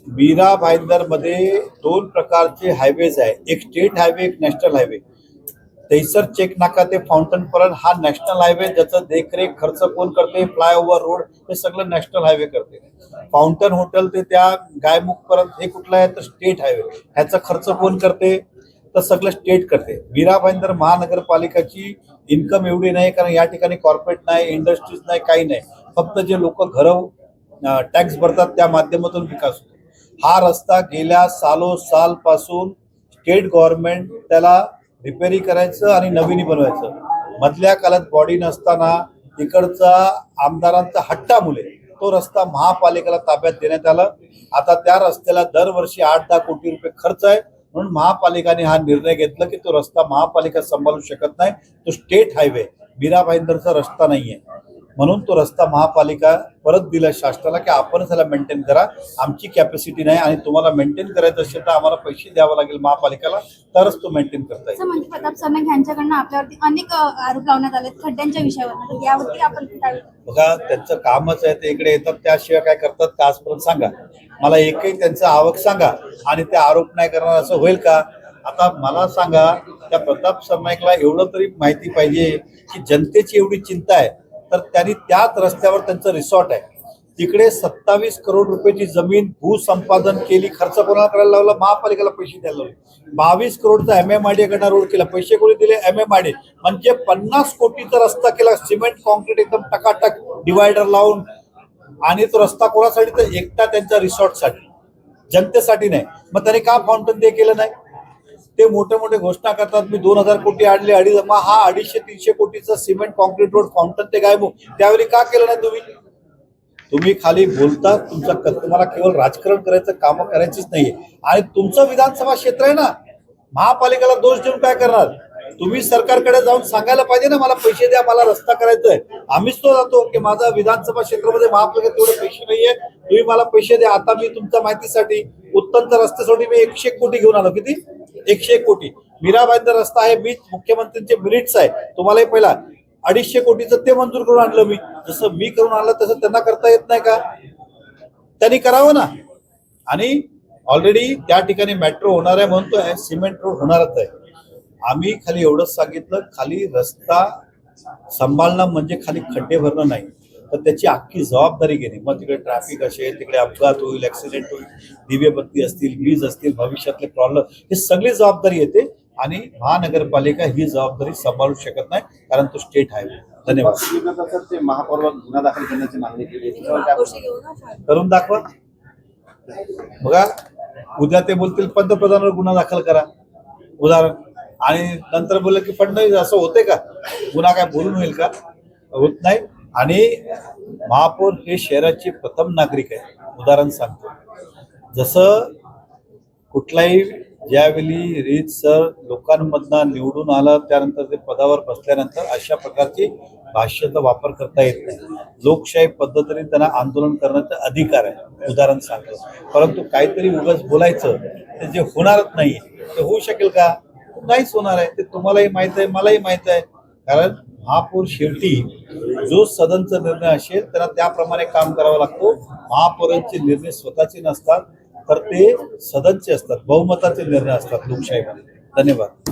मीरा भाईंदर मध्ये दोन प्रकारचे हायवेज आहे, एक स्टेट हायवे, एक नॅशनल हायवे. तैसर चेक नाका ते फाउंटन पर्यंत हा नॅशनल हायवे, ज्याचं देखरेख खर्च कोण करते, फ्लायओव्हर रोड हे सगळं नॅशनल हायवे करते. फाउंटन हॉटेल ते त्या गायमुख पर्यंत हे कुठलं आहे तर स्टेट हायवे, ह्याचा खर्च कोण करते तर सगळं स्टेट करते. मीरा भाईंदर महानगरपालिकाची इन्कम एवढी नाही, कारण या ठिकाणी कॉर्पोरेट नाही, इंडस्ट्रीज नाही, काही नाही. फक्त जे लोक घरं टॅक्स भरतात त्या माध्यमातून विकास होतो. हा रस्ता गेल्या साल पासून स्टेट गव्हर्नमेंट त्याला रिपेरी करायचं आणि नवीन बनवायचं. मधल्या काळात बॉडी नसताना तिकडचा आमदारांचा हट्टामुळे तो रस्ता महापालिकेला ताब्यात देण्यात आला. आता त्या रस्त्याला दरवर्षी 8-10 कोटी रुपये खर्च आहे, म्हणून महापालिकाने हा निर्णय घेतला की तो रस्ता महापालिका सांभाळू शकत नाही, तो स्टेट हायवे, मीरा भाईंदरचा रस्ता नाहीये, म्हणून तो रस्ता महापालिका परत दिला शासनाला की आपण त्याला मेंटेन करा, आमची कॅपॅसिटी नाही आणि तुम्हाला मेंटेन करायचं असेल तर आम्हाला पैसे द्यावे लागेल महापालिकेला, तरच तो मेंटेन करता येईल. म्हणजे प्रताप सरनाईक यांच्याकडनं आपल्यावरती अनेक आरोप लावण्यात आले खड्ड्यांच्या विषयावर, यावरती आपण काय बघा, त्यांचं कामच आहे, ते इकडे येतात त्याशिवाय काय करतात का आजपर्यंत सांगा मला, एकही त्यांचं आवक सांगा आणि ते आरोप नाही करणार असं होईल का? आता मला सांगा, त्या प्रताप सरनाईकला एवढं तरी माहिती पाहिजे की जनतेची एवढी चिंता आहे, तर त्यांनी त्याच रस्त्यावर त्यांचं रिसॉर्ट आहे, तिकडे 27 करोड रुपयाची जमीन भूसंपादन केली, खर्च कोणाला करायला लावला, महापालिकेला पैसे द्यायला लावले. 22 करोडचा MMRDA कडनं रोड केला, पैसे कोणी दिले, MMRDA. म्हणजे 50 कोटीचा रस्ता केला, सिमेंट कॉन्क्रीट एकदम टकाटक डिवायडर लावून, आणि तो रस्ता कोणासाठी तर एकटा त्यांच्या रिसॉर्टसाठी, जनतेसाठी नाही. मग त्यांनी का फाउंटन ते केलं नाही? ते मोठे मोठे घोषणा करतात, मी 2000 कोटी आणले, हा 250-300 कोटीचा सिमेंट कॉन्क्रीट रोड फाउंटन ते गायमुख, त्यावेळी का केलं नाही तुम्ही खाली बोलता, तुम्हाला केवळ राजकारण करायचं, कामं करायचीच नाहीये. आणि तुमचं विधानसभा क्षेत्र आहे ना, महापालिकेला दोष देऊन काय करणार? तुम्ही सरकारकडे जाऊन सांगायला पाहिजे ना, मला पैसे द्या, मला रस्ता करायचा आहे. आम्हीच तो जातो की माझा विधानसभा क्षेत्रामध्ये महापालिकेत तेवढे पैसे नाहीये, तुम्ही मला पैसे द्या. आता मी तुमच्या माहितीसाठी उत्तमच्या रस्त्यासाठी मी 101 कोटी घेऊन आलो. किती? 101 कोटी. मीरा भाईंदर रस्ता आहे, मी मुख्यमंत्र्यांचे मिनिट्स आहे, तुम्हालाही पहिला 250 कोटीचं ते मंजूर करून आणलं. मी जसं मी करून आणलं तसं त्यांना करता येत नाही का? त्यांनी करावं ना. आणि ऑलरेडी त्या ठिकाणी मेट्रो होणार आहे, म्हणून तो सिमेंट रोड होणारच आहे. आम्ही खाली एवढंच सांगितलं, खाली रस्ता सांभाळणं म्हणजे खाली खड्डे भरणं नाही, तर त्याची अख्खी जबाबदारी घेणे. मग तिकडे ट्रॅफिक असेल, तिकडे अपघात होईल, ऍक्सिडेंट होईल, दिव्यबत्ती असतील, वीज असतील, भविष्यातले प्रॉब्लेम, हे सगळी जबाबदारी येते आणि महानगरपालिका ही जबाबदारी सांभाळू शकत नाही, कारण तो स्टेट हायवे. धन्यवाद. ते महापौरावर गुन्हा दाखल करण्याची मागणी केली, करून दाखवा. बघा, उद्या ते बोलतील पंतप्रधानावर गुन्हा दाखल करा, उदाहरण, आणि नंतर बोललं की फडणवीस, असं होते का? गुन्हा काय बोलून होईल का? होत नाही. आणि महापौर हे शहराचे प्रथम नागरिक आहे. उदाहरण सांगतो, जसं कुठलाही ज्यावेळी रीतसर लोकांमधनं निवडून आलं, त्यानंतर ते पदावर बसल्यानंतर अशा प्रकारची भाषेचा वापर करता येत नाही. लोकशाही पद्धतीने त्यांना आंदोलन करण्याचा अधिकार आहे, उदाहरण सांगतो. परंतु काहीतरी उगाच बोलायचं, ते जे होणारच नाही ते होऊ शकेल का? नाहीच होणार आहे. ते तुम्हालाही माहित आहे, मलाही माहित आहे. कारण महापौर शेवटी जो सदनचा निर्णय असेल त्यांना त्याप्रमाणे काम करावं लागतो. महापौरांचे निर्णय स्वतःचे नसतात, तर ते सदनचे असतात, बहुमताचे निर्णय असतात लोकशाहीमध्ये. धन्यवाद.